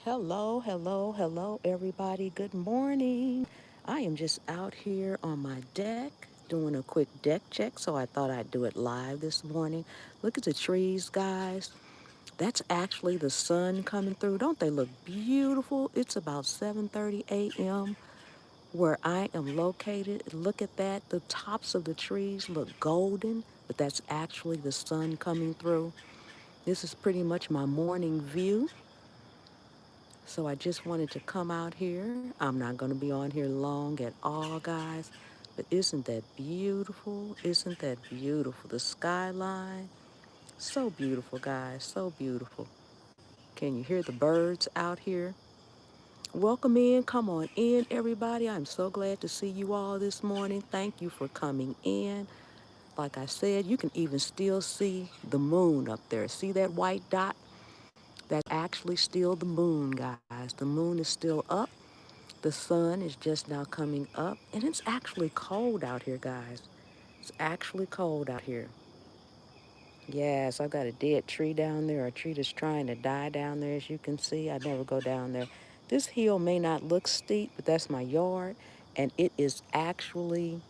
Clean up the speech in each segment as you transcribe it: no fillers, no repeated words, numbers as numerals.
Hello, hello, hello, everybody. Good morning. I am just out here on my deck doing a quick deck check, so I thought I'd do it live this morning. Look at the trees, guys. That's actually the sun coming through. Don't they look beautiful? It's about 7:30 a.m. where I am located. Look at that. The tops of the trees look golden, but that's actually the sun coming through. This is pretty much my morning view. So I just wanted to come out here. I'm not going to be on here long at all, guys. But isn't that beautiful? Isn't that beautiful? The skyline. So beautiful, guys. So beautiful. Can you hear the birds out here? Welcome in. Come on in, everybody. I'm so glad to see you all this morning. Thank you for coming in. Like I said, you can even still see the moon up there. See that white dot? That's actually still the moon, guys. The moon is still up. The sun is just now coming up, and it's actually cold out here, guys. It's actually cold out here. Yes, I've got a dead tree down there, a tree that's trying to die down there, as you can see. I never go down there. This hill may not look steep, but that's my yard, and it is actually,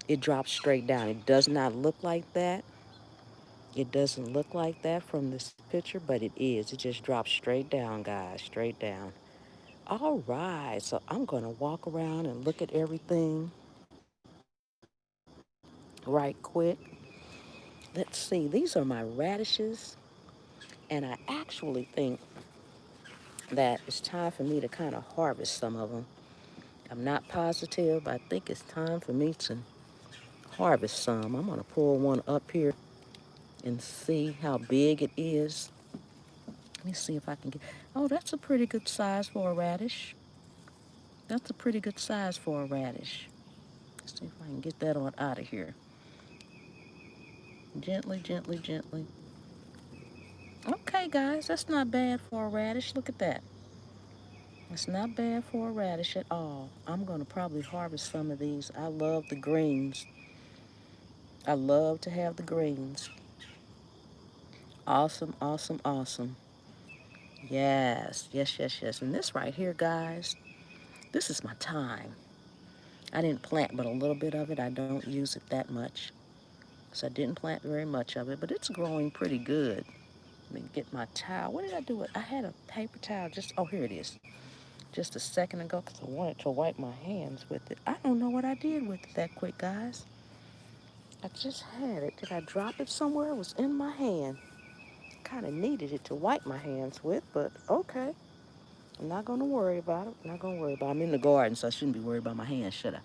it drops straight down. It does not look like that. It doesn't look like that from this picture, but it is. It just drops straight down, guys, straight down. All right, so I'm going to walk around and look at everything right quick. Let's see, these are my radishes, and I actually think that it's time for me to kind of harvest some of them. I'm not positive, but I think it's time for me to harvest some. I'm going to pull one up here and see how big it is. Let me see if I can get, oh, that's a pretty good size for a radish. That's a pretty good size for a radish. Let's see if I can get that on out of here. Gently, gently, gently. Okay, guys, that's not bad for a radish. Look at that. It's not bad for a radish at all. I'm going to probably harvest some of these. I love the greens. I love to have the greens. Awesome, awesome, awesome. Yes, yes, yes, yes. And this right here, guys, this is my thyme. I didn't plant but a little bit of it. I don't use it that much. So I didn't plant very much of it, but it's growing pretty good. Let me get my towel. What did I do with? I had a paper towel just, oh, here it is. Just a second ago because I wanted to wipe my hands with it. I don't know what I did with it that quick, guys. I just had it. Did I drop it somewhere? It was in my hand. Kind of needed it to wipe my hands with, but okay. I'm not going to worry about it. Not going to worry about it. I'm in the garden, so I shouldn't be worried about my hands, should I?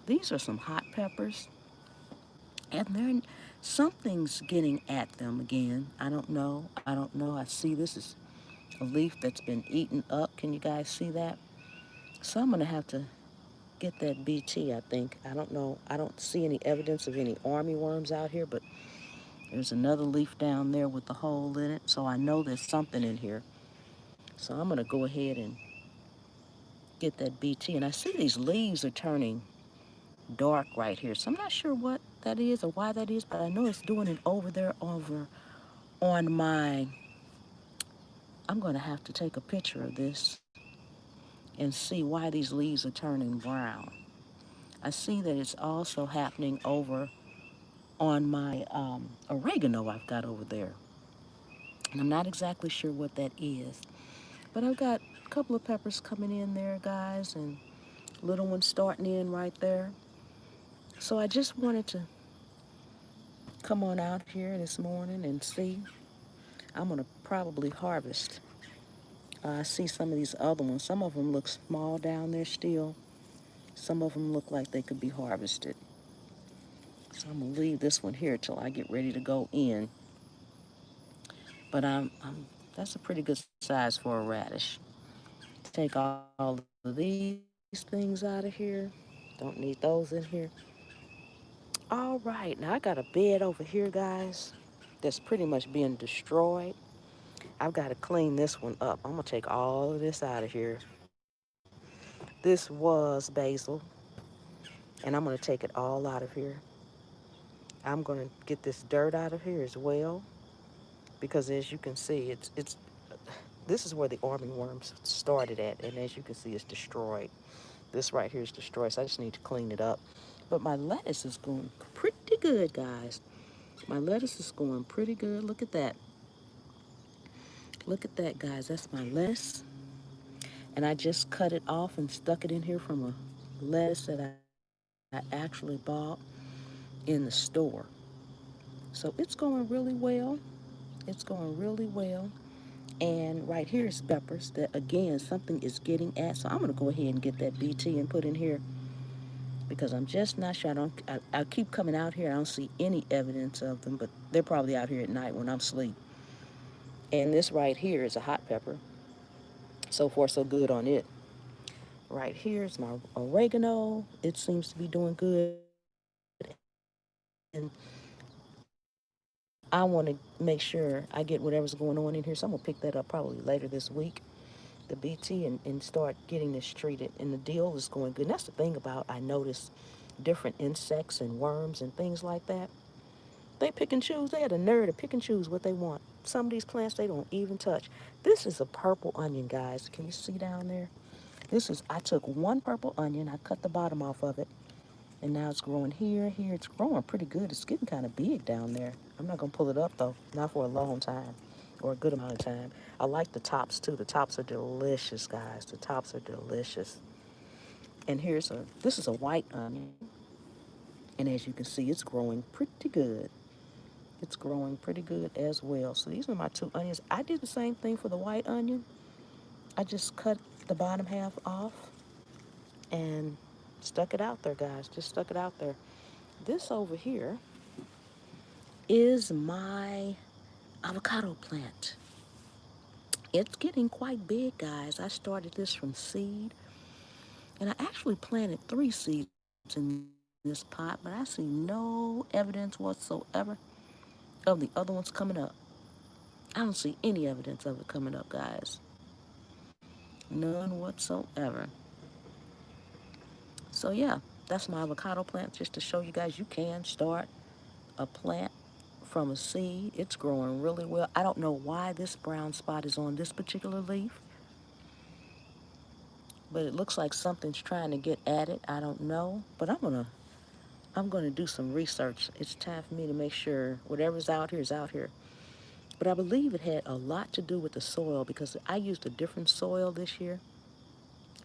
These are some hot peppers, and they're something's getting at them again. I don't know. I don't know. I see this is a leaf that's been eaten up. Can you guys see that? So I'm going to have to get that BT, I think. I don't know. I don't see any evidence of any army worms out here, but there's another leaf down there with the hole in it, so I know there's something in here. So I'm going to go ahead and get that BT. And I see these leaves are turning dark right here, so I'm not sure what that is or why that is, but I know it's doing it over there over on my, I'm going to have to take a picture of this and see why these leaves are turning brown. I see that it's also happening over on my oregano I've got over there. And I'm not exactly sure what that is. But I've got a couple of peppers coming in there, guys, and little ones starting in right there. So I just wanted to come on out here this morning and see. I'm going to probably harvest. I see some of these other ones. Some of them look small down there still. Some of them look like they could be harvested. So I'm going to leave this one here till I get ready to go in. But that's a pretty good size for a radish. Take all of these things out of here. Don't need those in here. All right, now I got a bed over here, guys, that's pretty much being destroyed. I've got to clean this one up. I'm gonna take all of this out of here. This was basil, and I'm gonna take it all out of here. I'm gonna get this dirt out of here as well, because as you can see, it's this is where the armyworms started at, and as you can see, it's destroyed. This right here is destroyed, so I just need to clean it up. But my lettuce is going pretty good, guys. My lettuce is going pretty good. Look at that. Look at that, guys. That's my lettuce. And I just cut it off and stuck it in here from a lettuce that I actually bought in the store. So it's going really well. It's going really well. And right here is peppers that, again, something is getting at. So I'm going to go ahead and get that BT and put in here because I'm just not sure. I keep coming out here. I don't see any evidence of them, but they're probably out here at night when I'm asleep. And this right here is a hot pepper. So far, so good on it. Right here is my oregano. It seems to be doing good. And I want to make sure I get whatever's going on in here. So I'm going to pick that up probably later this week, the BT, and start getting this treated. And the deal is going good. And that's the thing about, I notice different insects and worms and things like that. They pick and choose. They had a nerve to pick and choose what they want. Some of these plants they don't even touch. This is a purple onion, guys. Can you see down there? I took one purple onion. I cut the bottom off of it. And now it's growing here, here. It's growing pretty good. It's getting kind of big down there. I'm not going to pull it up, though. Not for a long time or a good amount of time. I like the tops, too. The tops are delicious, guys. The tops are delicious. And this is a white onion. And as you can see, it's growing pretty good. It's growing pretty good as well. So these are my two onions. I did the same thing for the white onion. I just cut the bottom half off and stuck it out there, guys. Just stuck it out there. This over here is my avocado plant. It's getting quite big, guys. I started this from seed, and I actually planted 3 seeds in this pot, but I see no evidence whatsoever of the other ones coming up. I don't see any evidence of it coming up, guys. None whatsoever. So yeah, that's my avocado plant, just to show you guys you can start a plant from a seed. It's growing really well. I don't know why this brown spot is on this particular leaf, but it looks like something's trying to get at it. I don't know, but I'm gonna do some research. It's time for me to make sure whatever's out here is out here. But I believe it had a lot to do with the soil because I used a different soil this year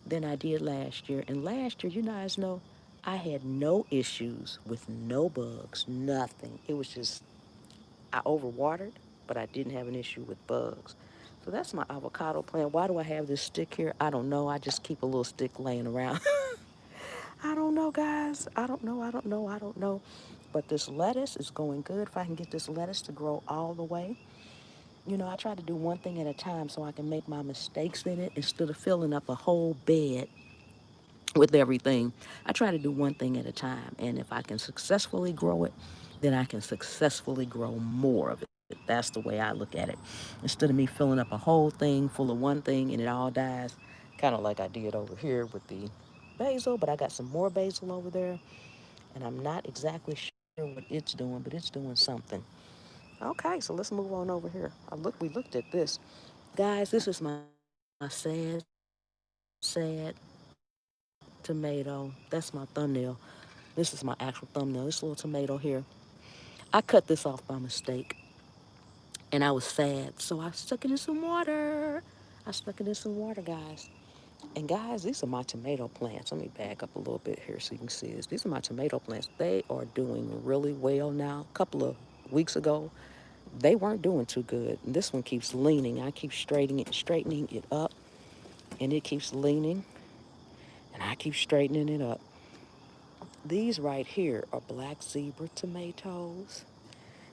than I did last year. And last year, you guys know, I had no issues with no bugs, nothing. It was just I overwatered, but I didn't have an issue with bugs. So that's my avocado plant. Why do I have this stick here? I don't know. I just keep a little stick laying around. I don't know, guys. I don't know. But this lettuce is going good. If I can get this lettuce to grow all the way. I try to do one thing at a time so I can make my mistakes in it instead of filling up a whole bed with everything. I try to do one thing at a time. And if I can successfully grow it, then I can successfully grow more of it. That's the way I look at it. Instead of me filling up a whole thing full of one thing and it all dies, kind of like I did over here with the basil, but I got some more basil over there. And I'm not exactly sure what it's doing, but it's doing something. Okay, so let's move on over here. We looked at this. Guys, this is my sad tomato. That's my thumbnail. This is my actual thumbnail. This little tomato here. I cut this off by mistake and I was sad. So I stuck it in some water. Guys. And guys, these are my tomato plants. Let me back up a little bit here so you can see this. These are my tomato plants. They are doing really well now. A couple of weeks ago, they weren't doing too good. And this one keeps leaning. I keep straightening it up, and it keeps leaning, and I keep straightening it up. These right here are black zebra tomatoes.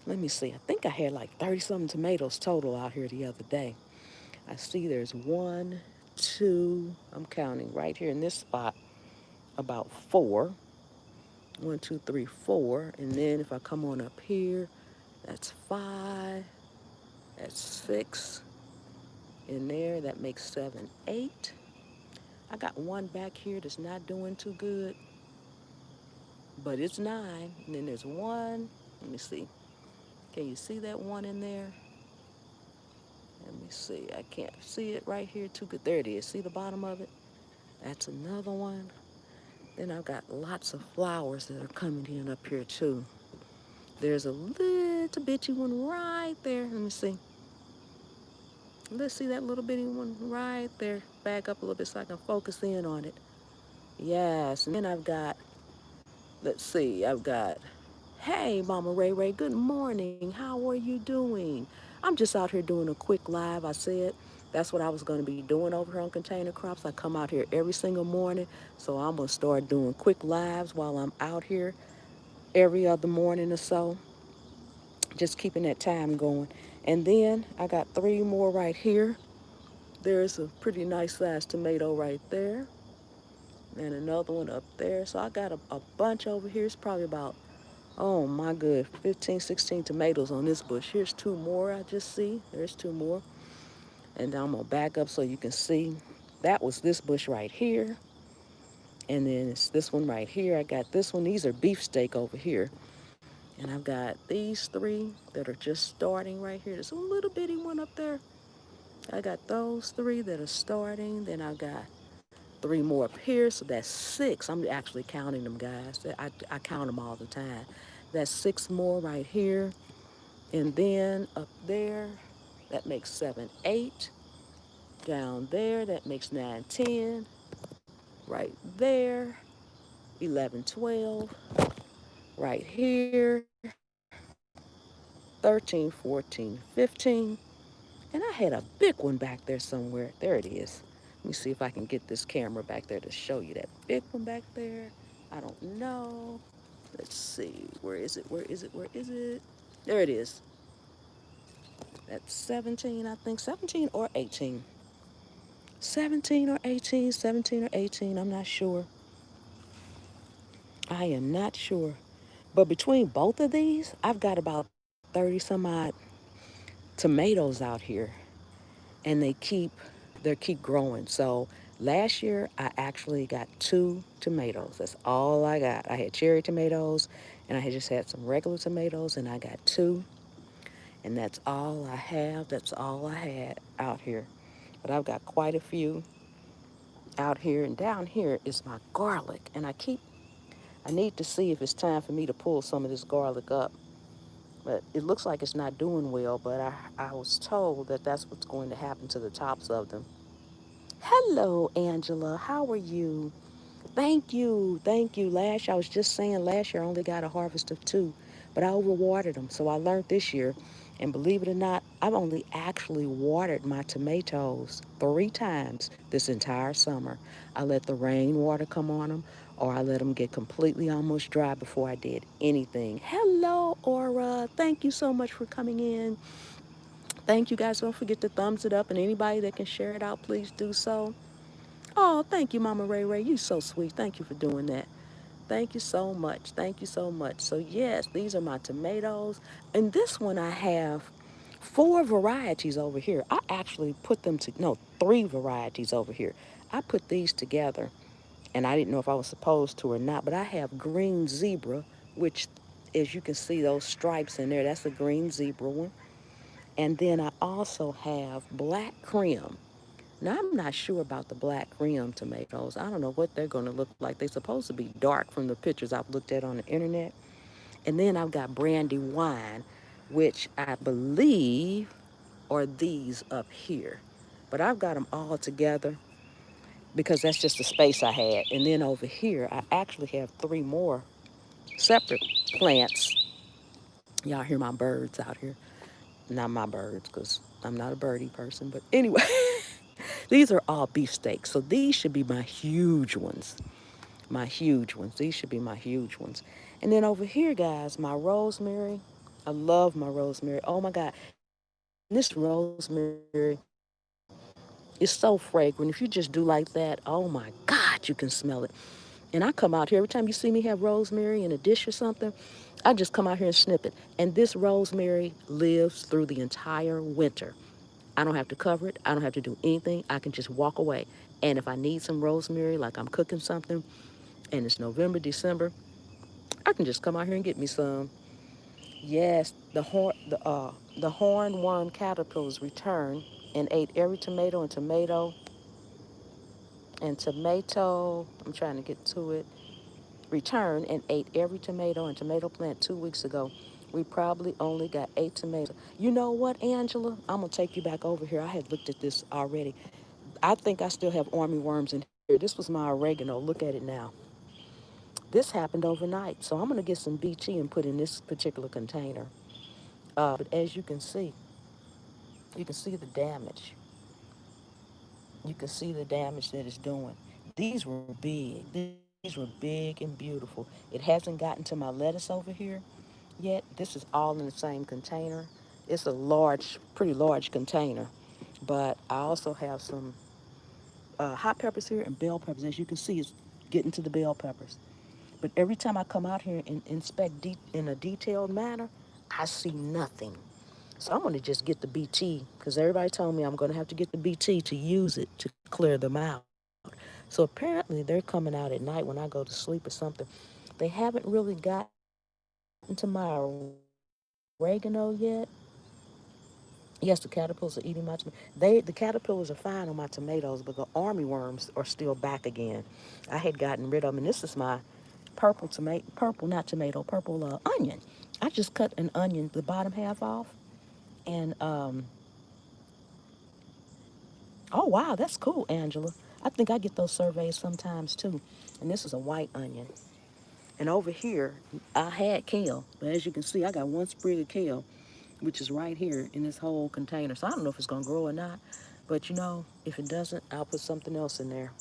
Let me see. I think I had like 30 something tomatoes total out here the other day. I see there's one, two, I'm counting right here in this spot, about four. One, two, three, four. And then if I come on up here, that's five, that's six. In there, that makes seven, eight. I got one back here that's not doing too good, but it's nine. And then there's one. Let me see. Can you see that one in there? Let me see. I can't see it right here too good. There it is. See the bottom of it? That's another one. Then I've got lots of flowers that are coming in up here too. There's a little bitty one right there. Let me see. Let's see that little bitty one right there. Back up a little bit so I can focus in on it. Yes. And then I've got, let's see, I've got, hey, Mama Ray Ray, good morning. How are you doing? I'm just out here doing a quick live. I said that's what I was going to be doing over here on Container Crops. I come out here every single morning. So I'm going to start doing quick lives while I'm out here every other morning or so. Just keeping that time going. And then I got three more right here. There's a pretty nice sized tomato right there. And another one up there. So I got a bunch over here. It's probably about, oh my good, 15, 16 tomatoes on this bush. Here's two more I just see. There's two more. And I'm going to back up so you can see. That was this bush right here. And then it's this one right here. I got this one. These are beefsteak over here. And I've got these three that are just starting right here. There's a little bitty one up there. I got those three that are starting. Then I got three more up here. So that's six. I'm actually counting them, guys. I count them all the time. That's six more right here. And then up there, that makes 7, 8. Down there, that makes 9, 10. Right there, 11, 12. Right here, 13, 14, 15. And I had a big one back there somewhere. There it is. Let me see if I can get this camera back there to show you that big one back there. I don't know. Let's see. Where is it? Where is it? Where is it? There it is. That's 17, I think. 17 or 18. 17 or 18. 17 or 18. I'm not sure. I am not sure. But between both of these, I've got about 30 some odd tomatoes out here. And they keep growing. So last year I actually got 2 tomatoes. That's all I got. I had cherry tomatoes and I had just had some regular tomatoes and I got two. And that's all I have. That's all I had out here. But I've got quite a few out here. And down here is my garlic. And I need to see if it's time for me to pull some of this garlic up. But it looks like it's not doing well, but I was told that that's what's going to happen to the tops of them. Hello, Angela. How are you? Thank you. Thank you. I was just saying last year I only got a harvest of two, but I overwatered them. So I learned this year. And believe it or not, I've only actually watered my tomatoes 3 times this entire summer. I let the rainwater come on them, or I let them get completely almost dry before I did anything. Hello, Aura. Thank you so much for coming in. Thank you guys. Don't forget to thumbs it up, and anybody that can share it out, please do so. Oh, thank you, Mama Ray Ray. You so sweet. Thank you for doing that. Thank you so much. Thank you so much. So yes, these are my tomatoes. And this one I have 4 varieties over here. I actually put them to, no, 3 varieties over here. I put these together and I didn't know if I was supposed to or not, but I have green zebra, which as you can see those stripes in there, that's a green zebra one. And then I also have black crim. Now, I'm not sure about the black rim tomatoes. I don't know what they're going to look like. They're supposed to be dark from the pictures I've looked at on the internet. And then I've got brandy wine, which I believe are these up here. But I've got them all together because that's just the space I had. And then over here, I actually have 3 more separate plants. Y'all hear my birds out here. Not my birds because I'm not a birdie person. But anyway, these are all beefsteaks. So these should be my huge ones. My huge ones. These should be my huge ones. And then over here, guys, my rosemary. I love my rosemary. Oh my God. And this rosemary is so fragrant. If you just do like that, oh my God, you can smell it. And I come out here, every time you see me have rosemary in a dish or something, I just come out here and snip it. And this rosemary lives through the entire winter. I don't have to cover it. I don't have to do anything. I can just walk away. And if I need some rosemary, like I'm cooking something, and it's November, December, I can just come out here and get me some. Yes, the hornworm caterpillars returned and ate every tomato. I'm trying to get to it. Returned and ate every tomato and tomato plant 2 weeks ago. We probably only got 8 tomatoes. You know what, Angela? I'm gonna take you back over here. I had looked at this already. I think I still have army worms in here. This was my oregano. Look at it now. This happened overnight. So I'm gonna get some BT and put in this particular container. But as you can see the damage. You can see the damage that it's doing. These were big. These were big and beautiful. It hasn't gotten to my lettuce over here yet. This is all in the same container. It's a large, pretty large container. But I also have some hot peppers here and bell peppers. As you can see, it's getting to the bell peppers. But every time I come out here and inspect in a detailed manner, I see nothing. So I'm going to just get the BT because everybody told me I'm going to have to get the BT to use it to clear them out. So apparently they're coming out at night when I go to sleep or something. They haven't really gotten to my oregano yet. Yes, the caterpillars are eating my tomatoes. The caterpillars are fine on my tomatoes, but the army worms are still back again. I had gotten rid of them, and this is my purple not tomato, purple onion. I just cut an onion, the bottom half off, and oh wow, that's cool, Angela. I think I get those surveys sometimes too. And this is a white onion. And over here, I had kale, but as you can see, I got one sprig of kale, which is right here in this whole container. So I don't know if it's gonna grow or not, but you know, if it doesn't, I'll put something else in there.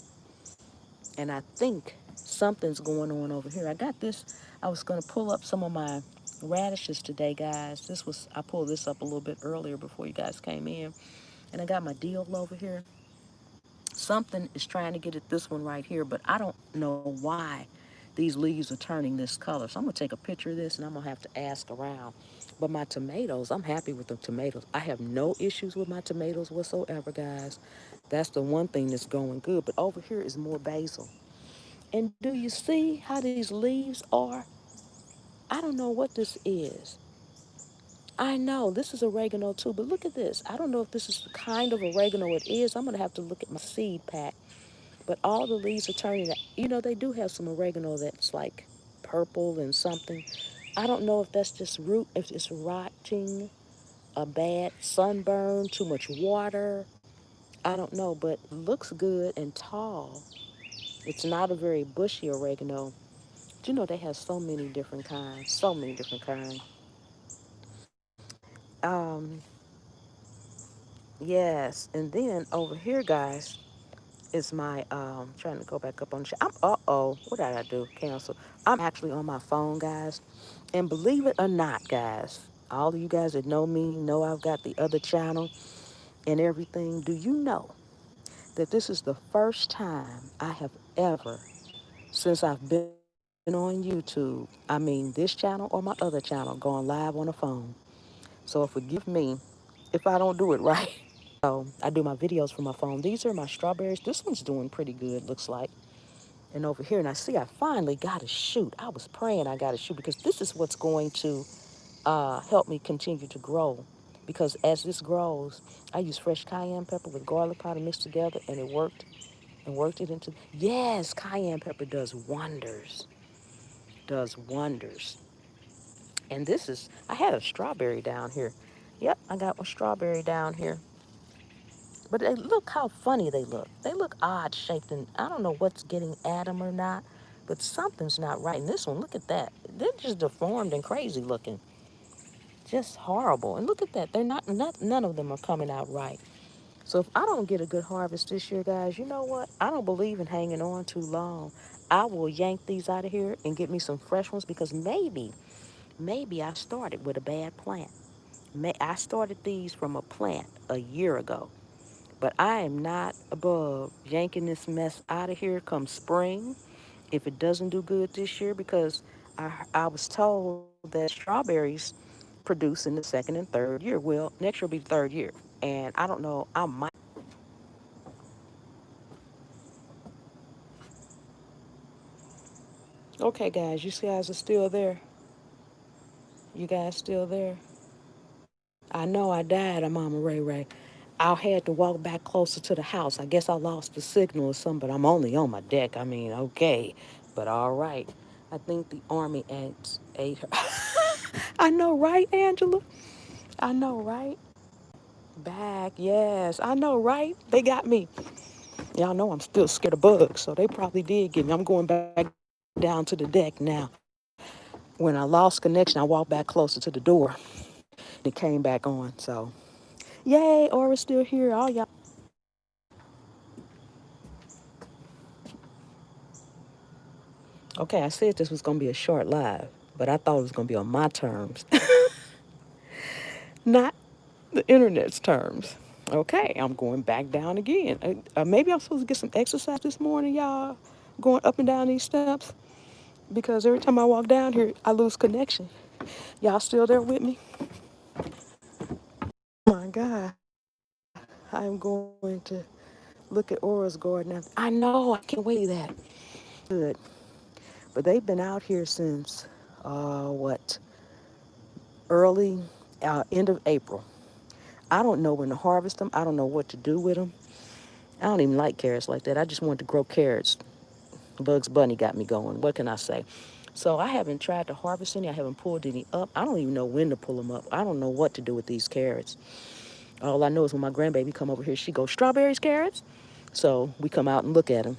And I think something's going on over here. I got this. I was gonna pull up some of my radishes today, guys. I pulled this up a little bit earlier before you guys came in, and I got my deal over here. Something is trying to get at this one right here, but I don't know why these leaves are turning this color. So I'm gonna take a picture of this and I'm gonna have to ask around. But my tomatoes, I'm happy with the tomatoes. I have no issues with my tomatoes whatsoever, guys. That's the one thing that's going good. But over here is more basil. And do you see how these leaves are? I don't know what this is. I know this is oregano too, but look at this. I don't know if this is the kind of oregano it is. I'm gonna have to look at my seed pack. But all the leaves are turning. You know, they do have some oregano that's like purple and something. I don't know if that's just root, if it's rotting, a bad sunburn, too much water. I don't know, but it looks good and tall. It's not a very bushy oregano. Do you know they have so many different kinds? So many different kinds. Um, yes, and then over here, guys, is my trying to go back up on the show. I'm what did I do? Cancel. I'm actually on my phone, guys. And believe it or not, guys, all of you guys that know me know I've got the other channel and everything. Do you know that this is the first time I have ever, since I've been on YouTube, I mean this channel or my other channel, gone live on a phone. So forgive me if I don't do it right. I do my videos from my phone. These are my strawberries. This one's doing pretty good, looks like. And over here, and I see I finally got a shoot. I was praying I got a shoot because this is what's going to help me continue to grow. Because as this grows, I use fresh cayenne pepper with garlic powder mixed together, and it worked. And worked it into, yes, cayenne pepper does wonders. Does wonders. And this is, I had a strawberry down here. Yep, I got my strawberry down here. But they look how funny they look. They look odd shaped, and I don't know what's getting at them or not, but something's not right. And this one, look at that. They're just deformed and crazy looking. Just horrible. And look at that. They're not none of them are coming out right. So if I don't get a good harvest this year, guys, you know what? I don't believe in hanging on too long. I will yank these out of here and get me some fresh ones because maybe I started with a bad plant. I started these from a plant a year ago. But I am not above yanking this mess out of here come spring if it doesn't do good this year because I was told that strawberries produce in the second and third year. Well, next year will be the third year. And I don't know, I might. Okay, guys, you guys are still there. You guys still there? I know I died, Mama Ray Ray. I had to walk back closer to the house. I guess I lost the signal or something, but I'm only on my deck. I mean, okay. But all right. I think the army ants ate her. I know, right, Angela? I know, right? Back, yes. I know, right? They got me. Y'all know I'm still scared of bugs, so they probably did get me. I'm going back down to the deck now. When I lost connection, I walked back closer to the door. And it came back on, so. Yay, Aura's still here. All y'all know that. Okay, I said this was going to be a short live, but I thought it was going to be on my terms, not the internet's terms. Okay, I'm going back down again. Maybe I'm supposed to get some exercise this morning, y'all, going up and down these steps, because every time I walk down here, I lose connection. Y'all still there with me? My God, I am going to look at Aura's garden now. I know, I can't wait to see that. Good. But they've been out here since, what, early, end of April. I don't know when to harvest them. I don't know what to do with them. I don't even like carrots like that. I just wanted to grow carrots. Bugs Bunny got me going. What can I say? So I haven't tried to harvest any. I haven't pulled any up. I don't even know when to pull them up. I don't know what to do with these carrots. All I know is when my grandbaby come over here, she goes, strawberries, carrots? So we come out and look at them.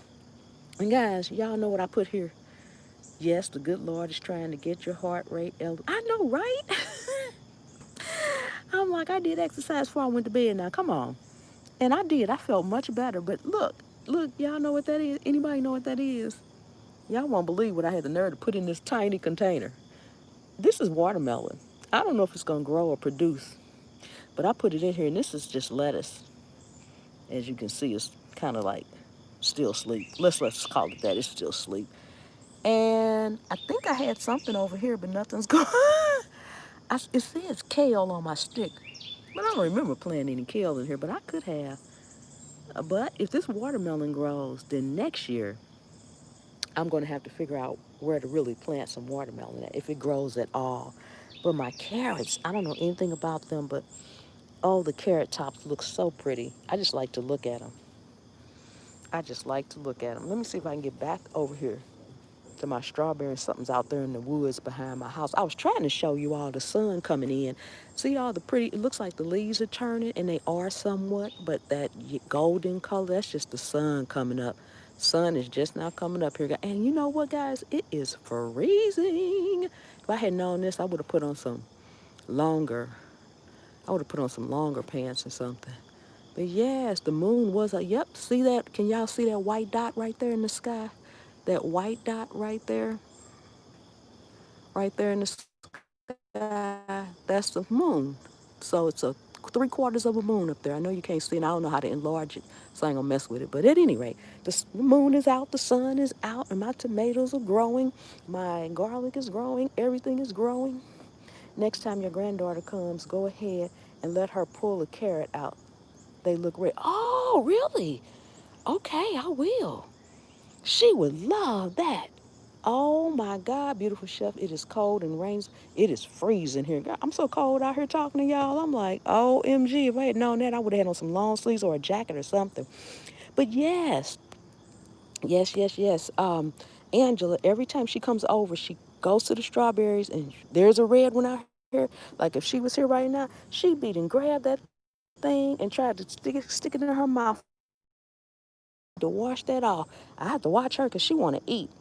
And guys, y'all know what I put here. Yes, the good Lord is trying to get your heart rate. I know, right? I'm like, I did exercise before I went to bed now. Come on. And I did. I felt much better. But look, y'all know what that is? Anybody know what that is? Y'all won't believe what I had the nerve to put in this tiny container. This is watermelon. I don't know if it's going to grow or produce, but I put it in here, and this is just lettuce. As you can see, it's kind of like still asleep. Let's call it that. It's still asleep. And I think I had something over here, but nothing's going. It says kale on my stick, but I don't remember planting any kale in here. But I could have. But if this watermelon grows, then next year I'm going to have to figure out where to really plant some watermelon at, if it grows at all. But my carrots, I don't know anything about them, but oh, the carrot tops look so pretty. I just like to look at them. I just like to look at them. Let me see if I can get back over here to my strawberry. Something's out there in the woods behind my house. I was trying to show you all the sun coming in. See all the pretty, it looks like the leaves are turning, and they are somewhat, but that golden color, that's just the sun coming up. Sun is just now coming up here. And you know what, guys? It is freezing. If I had known this, I would have put on some longer, I would have put on some longer pants or something. But yes, the moon was a, yep, see that? Can y'all see that white dot right there in the sky? That white dot right there in the sky, that's the moon. So it's a 3/4 of a moon up there. I know you can't see, and I don't know how to enlarge it, so I ain't gonna mess with it. But at any rate, the moon is out, the sun is out, and my tomatoes are growing, my garlic is growing, everything is growing. Next time your granddaughter comes, go ahead and let her pull a carrot out. They look red. Oh, really? Okay, I will. She would love that. Oh my God, beautiful chef. It is cold and rains. It is freezing here. God, I'm so cold out here talking to y'all. I'm like, OMG, if I had known that, I would have had on some long sleeves or a jacket or something. But yes, yes. Angela, every time she comes over, she goes to the strawberries, and there's a red one out here. Like if she was here right now, she'd be and grab that thing and try to stick it in her mouth. I had to wash that off. I have to watch her because she want to eat.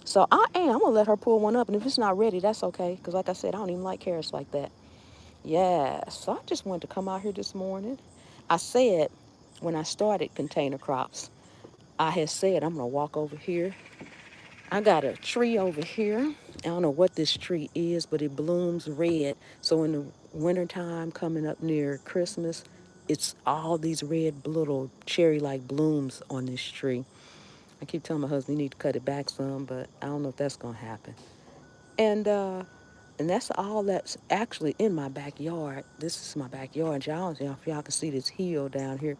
So I'm gonna let her pull one up, and if it's not ready, that's okay. Because like I said, I don't even like carrots like that. Yeah. So I just wanted to come out here this morning. I said when I started Container Crops, I had said I'm gonna walk over here. I got a tree over here. I don't know what this tree is, but it blooms red. So in the wintertime, coming up near Christmas, it's all these red little cherry-like blooms on this tree. I keep telling my husband he need to cut it back some, but I don't know if that's gonna happen. And uh, and that's all that's actually in my backyard. This is my backyard. Y'all, if y'all can see this hill down here,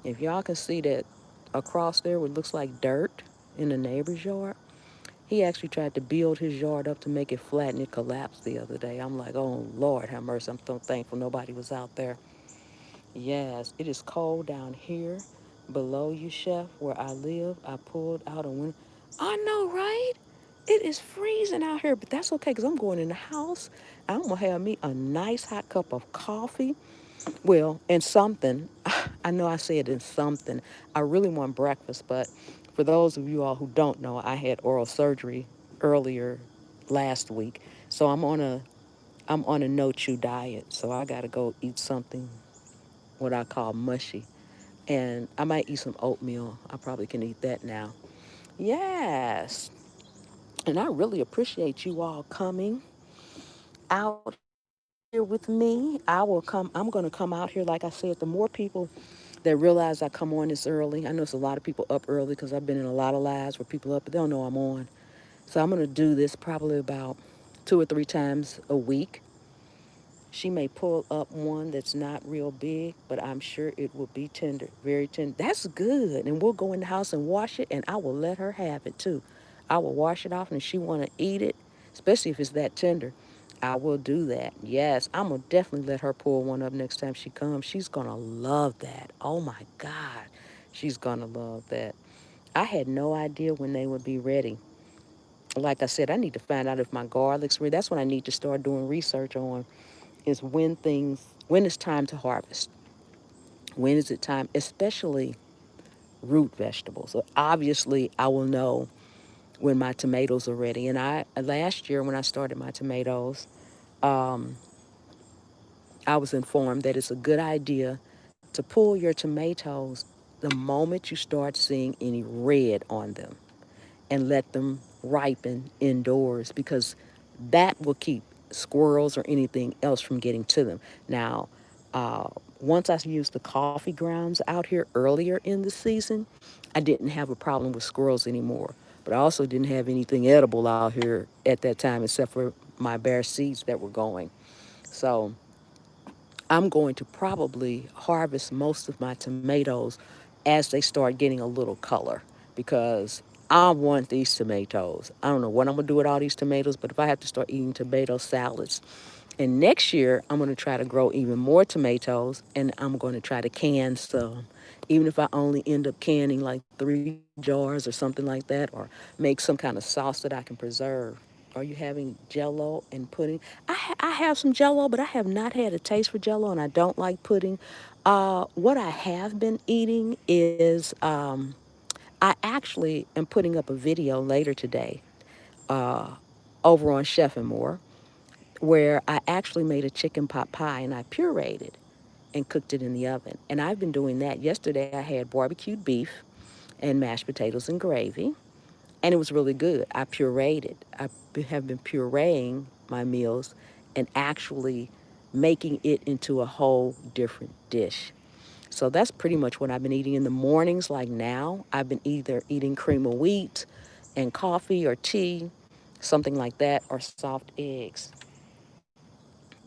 if y'all can see that across there, what looks like dirt in the neighbor's yard, He actually tried to build his yard up to make it flat and it collapsed the other day. I'm like, oh Lord have mercy. I'm so thankful nobody was out there. Yes, it is cold down here below you, Chef, where I live. I pulled out a window. I know, right? It is freezing out here, but that's okay because I'm going in the house. I'm going to have me a nice hot cup of coffee. Well, and something. I know I said in something. I really want breakfast, but for those of you all who don't know, I had oral surgery earlier last week. So I'm on a no chew diet. So I got to go eat something what I call mushy. And I might eat some oatmeal. I probably can eat that now. Yes. And I really appreciate you all coming out here with me. I'm going to come out here. Like I said, the more people that realize I come on this early, I know it's a lot of people up early because I've been in a lot of lives where people up, but they don't know I'm on. So I'm going to do this probably about 2 or 3 times a week. She may pull up one that's not real big, but I'm sure it will be tender, very tender. That's good. And we'll go in the house and wash it, and I will let her have it too. I will wash it off, and if she want to eat it, especially if it's that tender, I will do that. Yes, I'm going to definitely let her pull one up next time she comes. She's going to love that. Oh, my God. She's going to love that. I had no idea when they would be ready. Like I said, I need to find out if my garlic's ready. That's what I need to start doing research on is when it's time to harvest. When is it time, especially root vegetables. So obviously, I will know when my tomatoes are ready. And I last year when I started my tomatoes, um, I was informed that it's a good idea to pull your tomatoes the moment you start seeing any red on them, and let them ripen indoors because that will keep squirrels or anything else from getting to them. Now, uh, once I used the coffee grounds out here earlier in the season, I didn't have a problem with squirrels anymore. But I also didn't have anything edible out here at that time except for my bare seeds that were going. So I'm going to probably harvest most of my tomatoes as they start getting a little color because I want these tomatoes. I don't know what I'm going to do with all these tomatoes, but if I have to start eating tomato salads, and next year I'm going to try to grow even more tomatoes and I'm going to try to can some. Even if I only end up canning like 3 jars or something like that, or make some kind of sauce that I can preserve. Are you having jello and pudding? I have some jello, but I have not had a taste for jello and I don't like pudding. What I have been eating is I actually am putting up a video later today uh, over on Chef and More where I actually made a chicken pot pie and I pureed it and cooked it in the oven. And I've been doing that. Yesterday I had barbecued beef and mashed potatoes and gravy, and it was really good. I pureed it. Have been pureeing my meals and actually making it into a whole different dish. So that's pretty much what I've been eating in the mornings. Like now, I've been either eating cream of wheat and coffee or tea, something like that, or soft eggs.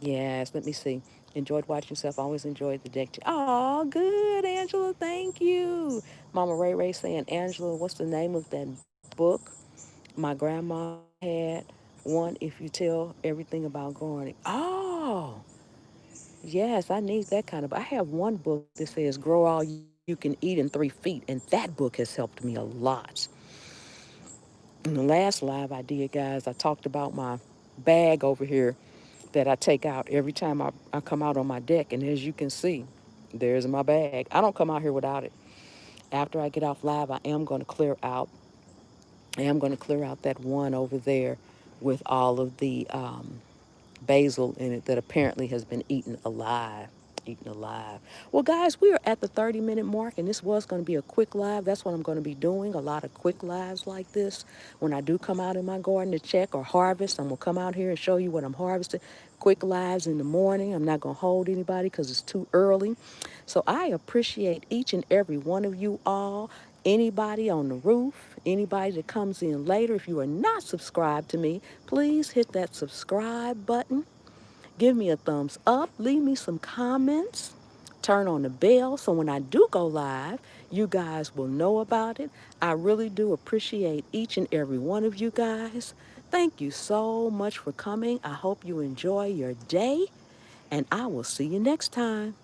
Yes, let me see. Enjoyed watching stuff. Always enjoyed the deck. Oh, good, Angela. Thank you. Mama Ray Ray saying, Angela, what's the name of that book? My grandma had one, If You Tell Everything About Growing. Oh, yes, I need that kind of. I have one book that says Grow All You Can Eat in 3 feet, and that book has helped me a lot. In the last live I did, guys, I talked about my bag over here that I take out every time I come out on my deck. And as you can see, there's my bag. I don't come out here without it. After I get off live, I am going to clear out. I am going to clear out that one over there with all of the basil in it that apparently has been eaten alive. Eaten alive. Well, guys, we are at the 30-minute mark, and this was going to be a quick live. That's what I'm going to be doing, a lot of quick lives like this. When I do come out in my garden to check or harvest, I'm going to come out here and show you what I'm harvesting. Quick lives in the morning. I'm not going to hold anybody because it's too early. So I appreciate each and every one of you all. Anybody on the roof, anybody that comes in later, if you are not subscribed to me, please hit that subscribe button. Give me a thumbs up. Leave me some comments. Turn on the bell so when I do go live, you guys will know about it. I really do appreciate each and every one of you guys. Thank you so much for coming. I hope you enjoy your day, and I will see you next time.